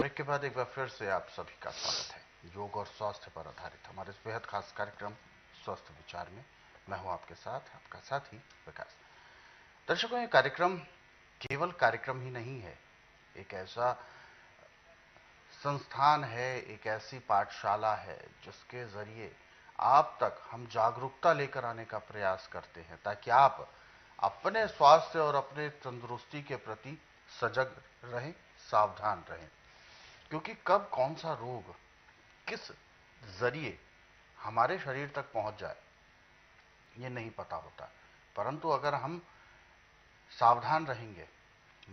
Break के बाद एक बार फिर से आप सभी का स्वागत है योग और स्वास्थ्य पर आधारित हमारे इस बेहद खास कार्यक्रम स्वस्थ विचार में। मैं हूं आपके साथ आपका साथी विकास। दर्शकों, ये कार्यक्रम केवल कार्यक्रम ही नहीं है, एक ऐसा संस्थान है, एक ऐसी पाठशाला है जिसके जरिए आप तक हम जागरूकता लेकर आने का प्रयास करते हैं ताकि आप अपने स्वास्थ्य और अपने तंदुरुस्ती के प्रति सजग रहें, सावधान रहें। क्योंकि कब कौन सा रोग किस जरिए हमारे शरीर तक पहुंच जाए ये नहीं पता होता, परंतु अगर हम सावधान रहेंगे,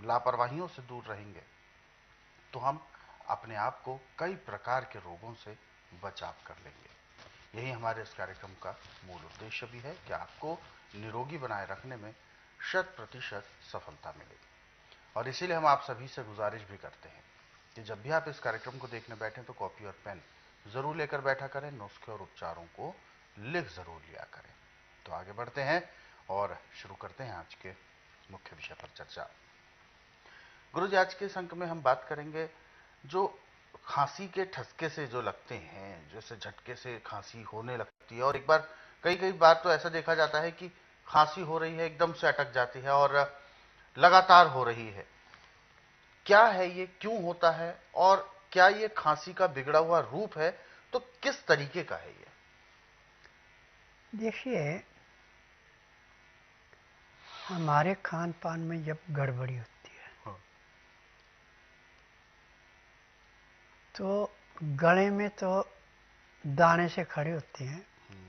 लापरवाहियों से दूर रहेंगे, तो हम अपने आप को कई प्रकार के रोगों से बचाव कर लेंगे। यही हमारे इस कार्यक्रम का मूल उद्देश्य भी है कि आपको निरोगी बनाए रखने में 100% सफलता मिले। और इसीलिए हम आप सभी से गुजारिश भी करते हैं कि जब भी आप इस कार्यक्रम को देखने बैठें तो कॉपी और पेन जरूर लेकर बैठा करें, नुस्खे और उपचारों को लिख जरूर लिया करें। तो आगे बढ़ते हैं और शुरू करते हैं आज के मुख्य विषय पर चर्चा। गुरु जी, आज के इस अंक में हम बात करेंगे जो खांसी के ठसके से जो लगते हैं, जैसे झटके से खांसी होने लगती है, और एक बार कई कई बार तो ऐसा देखा जाता है कि खांसी हो रही है, एकदम से अटक जाती है और लगातार हो रही है। क्या है ये, क्यों होता है, और क्या ये खांसी का बिगड़ा हुआ रूप है, तो किस तरीके का है ये? देखिए, हमारे खान पान में जब गड़बड़ी होती है हाँ। तो गले में तो दाने से खड़े होते हैं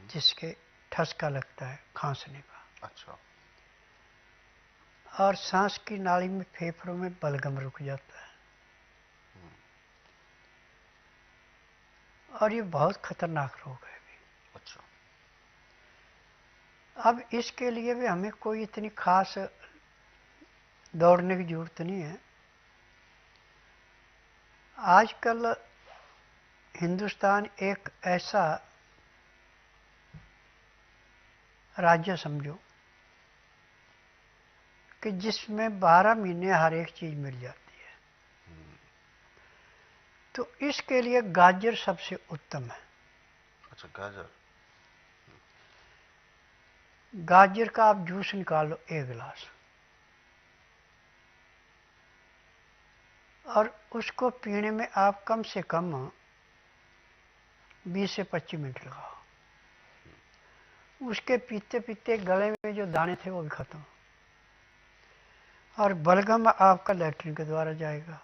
जिसके ठसका लगता है खांसने का, अच्छा। और सांस की नाली में, फेफड़ों में बलगम रुक जाता है। और ये बहुत खतरनाक रोग है भी। अच्छा। अब इसके लिए भी हमें कोई इतनी खास दौड़ने की जरूरत नहीं है। आजकल हिंदुस्तान एक ऐसा राज्य समझो कि जिसमें 12 महीने हर एक चीज मिल जाती है। तो इसके लिए गाजर सबसे उत्तम है। अच्छा, गाजर। गाजर का आप जूस निकाल लो 1 गिलास, और उसको पीने में आप कम से कम 20 से 25 मिनट लगाओ। उसके पीते पीते गले में जो दाने थे वो भी खत्म, और बलगम आपका लैट्रिन के द्वारा जाएगा।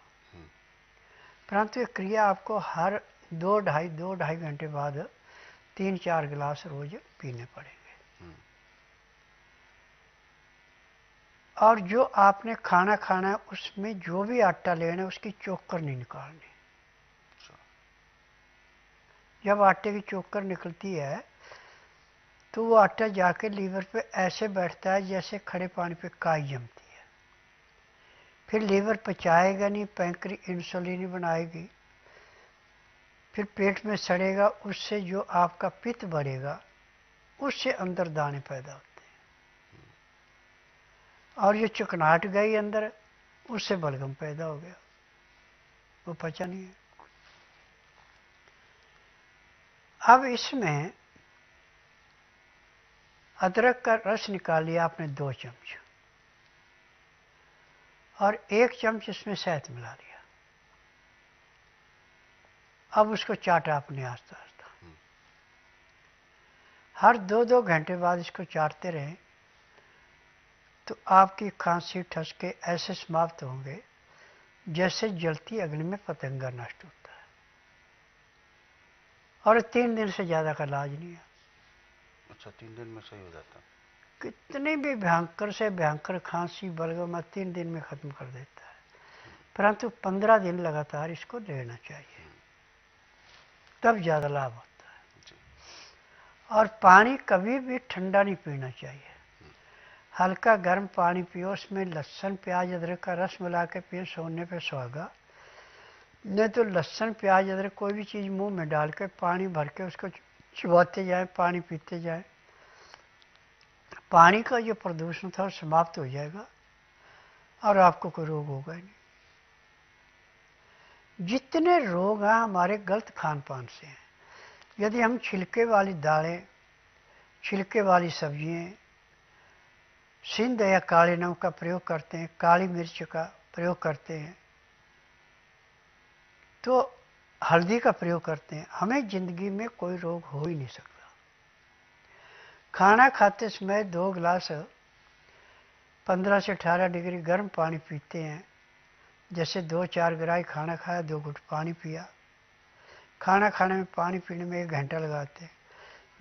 परंतु ये क्रिया आपको हर 2-2.5 घंटे बाद 3-4 गिलास रोज पीने पड़ेंगे। और जो आपने खाना खाना है उसमें जो भी आटा लेना है उसकी चोकर नहीं निकालनी। जब आटे की चोकर निकलती है तो वो आटा जाके लीवर पे ऐसे बैठता है जैसे खड़े पानी पे काई जमती है। फिर लीवर पचाएगा नहीं, पैंक्री इंसुलिन बनाएगी, फिर पेट में सड़ेगा, उससे जो आपका पित्त बढ़ेगा उससे अंदर दाने पैदा होते हैं, और ये चिकनाहट गई अंदर, उससे बलगम पैदा हो गया, वो पचा नहीं है। अब इसमें अदरक का रस निकाल लिया आपने 2 चम्मच, और 1 चम्मच इसमें शहद मिला लिया। अब उसको चाटा आपने आस्ता आस्ता, हर 2-2 घंटे बाद इसको चाटते रहें तो आपकी खांसी ठसके ऐसे समाप्त होंगे जैसे जलती अग्नि में पतंगा नष्ट होता है। और 3 दिन से ज़्यादा का इलाज नहीं है। अच्छा, 3 दिन में सही हो जाता? कितनी भी भयंकर से भयंकर खांसी बलगम 3 दिन में खत्म कर देता है, परंतु 15 दिन लगातार इसको लेना चाहिए, तब ज़्यादा लाभ होता है। और पानी कभी भी ठंडा नहीं पीना चाहिए, हल्का गर्म पानी पियो, उसमें लहसुन प्याज अदरक का रस मिला के पियो, सोने पे सुहागा। नहीं तो लहसुन प्याज अदरक कोई भी चीज़ मुंह में डाल के पानी भर के उसको चबाते जाए, पानी पीते जाए, पानी का जो प्रदूषण था वो समाप्त हो जाएगा और आपको कोई रोग होगा ही नहीं। जितने रोग हैं हमारे गलत खान पान से हैं। यदि हम छिलके वाली दालें, छिलके वाली सब्जियां, सिंध या काले नमक का प्रयोग करते हैं, काली मिर्च का प्रयोग करते हैं, तो हल्दी का प्रयोग करते हैं, हमें जिंदगी में कोई रोग हो ही नहीं सकता। खाना खाते समय 2 गिलास 15 से 18 डिग्री गर्म पानी पीते हैं। जैसे 2-4 ग्राही खाना खाया, 2 घुट पानी पिया। खाना खाने में, पानी पीने में 1 घंटा लगाते हैं।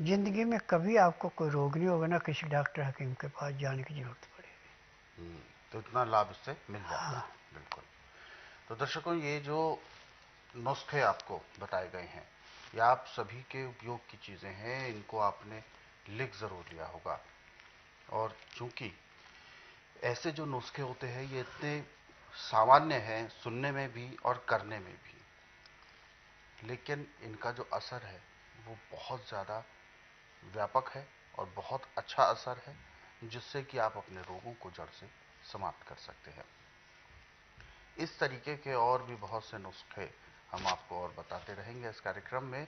जिंदगी में कभी आपको कोई रोग नहीं होगा, ना किसी डॉक्टर हकीम के पास जाने की जरूरत पड़ेगी। तो इतना लाभ इससे मिल जाता हाँ। है। बिल्कुल। तो दर्शकों, ये जो नुस्खे आपको बताए गए हैं, ये आप सभी के उपयोग की चीज़ें हैं, इनको आपने लिख ज़रूर लिया होगा। और चूंकि ऐसे जो नुस्खे होते हैं ये इतने सामान्य हैं सुनने में भी और करने में भी, लेकिन इनका जो असर है वो बहुत ज़्यादा व्यापक है और बहुत अच्छा असर है, जिससे कि आप अपने रोगों को जड़ से समाप्त कर सकते हैं। इस तरीके के और भी बहुत से नुस्खे हम आपको और बताते रहेंगे इस कार्यक्रम में।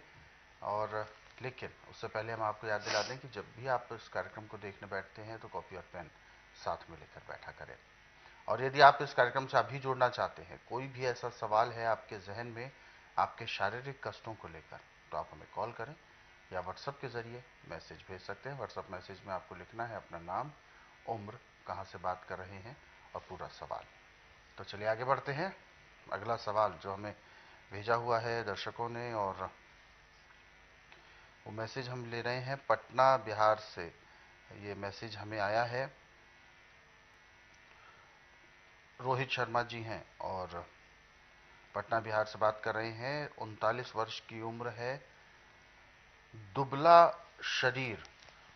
और लेकिन उससे पहले हम आपको याद दिला दें कि जब भी आप इस कार्यक्रम को देखने बैठते हैं तो कॉपी और पेन साथ में लेकर बैठा करें। और यदि आप इस कार्यक्रम से अभी जुड़ना चाहते हैं, कोई भी ऐसा सवाल है आपके जहन में आपके शारीरिक कष्टों को लेकर, तो आप हमें कॉल करें या व्हाट्सएप के जरिए मैसेज भेज सकते हैं। व्हाट्सएप मैसेज में आपको लिखना है अपना नाम, उम्र, कहाँ से बात कर रहे हैं और पूरा सवाल। तो चलिए आगे बढ़ते हैं। अगला सवाल जो हमें भेजा हुआ है दर्शकों ने, और वो मैसेज हम ले रहे हैं पटना बिहार से। ये मैसेज हमें आया है, रोहित शर्मा जी हैं और पटना बिहार से बात कर रहे हैं। 39 वर्ष की उम्र है, दुबला शरीर,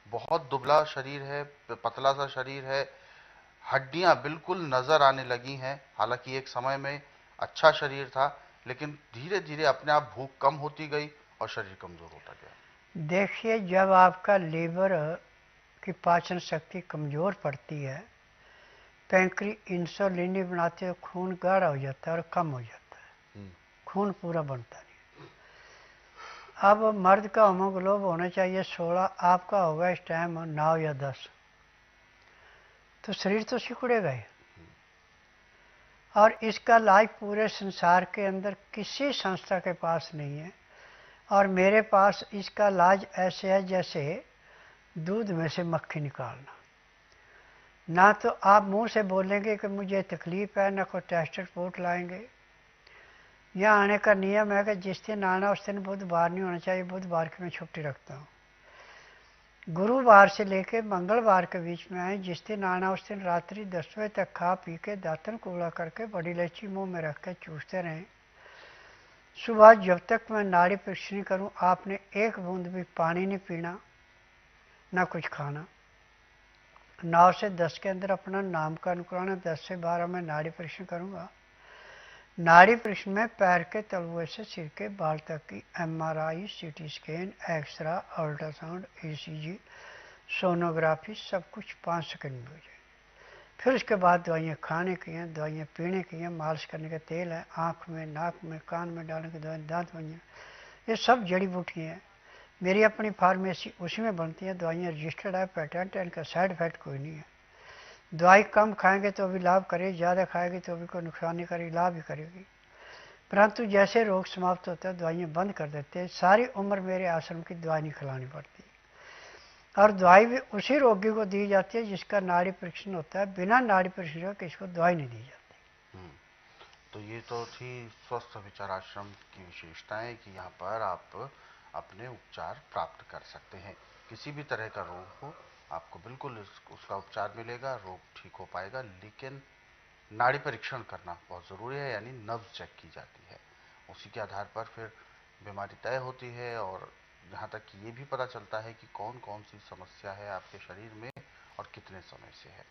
बहुत दुबला शरीर है, पतला सा शरीर है, हड्डियां बिल्कुल नजर आने लगी हैं। हालांकि एक समय में अच्छा शरीर था, लेकिन धीरे धीरे अपने आप भूख कम होती गई और शरीर कमजोर होता गया। देखिए, जब आपका लीवर की पाचन शक्ति कमज़ोर पड़ती है, पैंक्री इंसुलिन नहीं बनाते तो खून गाढ़ा हो जाता है और कम हो जाता है, खून पूरा बनता नहीं। अब मर्द का हीमोग्लोबिन होना चाहिए 16, आपका होगा इस टाइम 9 या 10, तो शरीर तो सिकुड़ेगा ही। और इसका इलाज पूरे संसार के अंदर किसी संस्था के पास नहीं है। और मेरे पास इसका इलाज ऐसे है जैसे दूध में से मक्खी निकालना। ना तो आप मुंह से बोलेंगे कि मुझे तकलीफ है, ना कोई टेस्ट रिपोर्ट लाएंगे। यहाँ आने का नियम है कि जिस दिन आना उस दिन बुधवार नहीं होना चाहिए, बुधवार की मैं छुट्टी रखता हूँ। गुरुवार से लेकर मंगलवार के बीच में आए, जिस दिन आना उस दिन रात्रि 10 बजे तक खा पी के दातन कूड़ा करके बड़ी इलायची मुंह में रख के चूसते रहें। सुबह जब तक मैं नाड़ी परीक्षण नहीं करूँ, आपने 1 बूंद भी पानी नहीं पीना, ना कुछ खाना। 9 से 10 के अंदर अपना नामकरण कराना, 10 से 12 में नाड़ी परीक्षण करूँगा। नाड़ी परीक्षण में पैर के तलुए से सिर के बाल तक की MRI, CT scan, x-ray, ultrasound, ECG, sonography सब कुछ 5 सेकंड में हो जाए। फिर उसके बाद दवाइयाँ खाने की हैं, दवाइयाँ पीने की हैं, मालिश करने का तेल है, आँख में, नाक में, कान में डालने की दवाई, दांत दवाइयाँ, ये सब जड़ी बूटियाँ हैं। मेरी अपनी फार्मेसी, उसी में बनती हैं दवाइयाँ, रजिस्टर्ड है, पेटेंट है, इनका साइड इफेक्ट कोई नहीं है। दवाई कम खाएंगे तो भी लाभ करेगी, ज़्यादा खाएगी तो भी कोई नुकसान नहीं करेगी, लाभ ही करेगी। परंतु जैसे रोग समाप्त होता है दवाइयाँ बंद कर देते हैं। सारी उम्र मेरे आश्रम की दवाई नहीं खिलानी पड़ती, और दवाई भी उसी रोगी को दी जाती है जिसका नाड़ी परीक्षण होता है। बिना नाड़ी परीक्षण का किसी को दवाई नहीं दी जाती। तो ये तो थी स्वस्थ विचार आश्रम की विशेषताएं कि यहाँ पर आप अपने उपचार प्राप्त कर सकते हैं। किसी भी तरह का रोग हो, आपको बिल्कुल उसका उपचार मिलेगा, रोग ठीक हो पाएगा। लेकिन नाड़ी परीक्षण करना बहुत ज़रूरी है, यानी नब्ज चेक की जाती है, उसी के आधार पर फिर बीमारी तय होती है। और यहाँ तक कि ये भी पता चलता है कि कौन कौन सी समस्या है आपके शरीर में और कितने समय से है।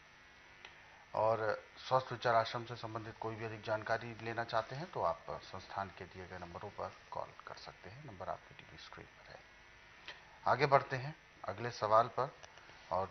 और स्वस्थ विचार आश्रम से संबंधित कोई भी अधिक जानकारी लेना चाहते हैं तो आप संस्थान के दिए गए नंबरों पर कॉल कर सकते हैं। नंबर आपकी टीवी स्क्रीन पर है। आगे बढ़ते हैं अगले सवाल पर, और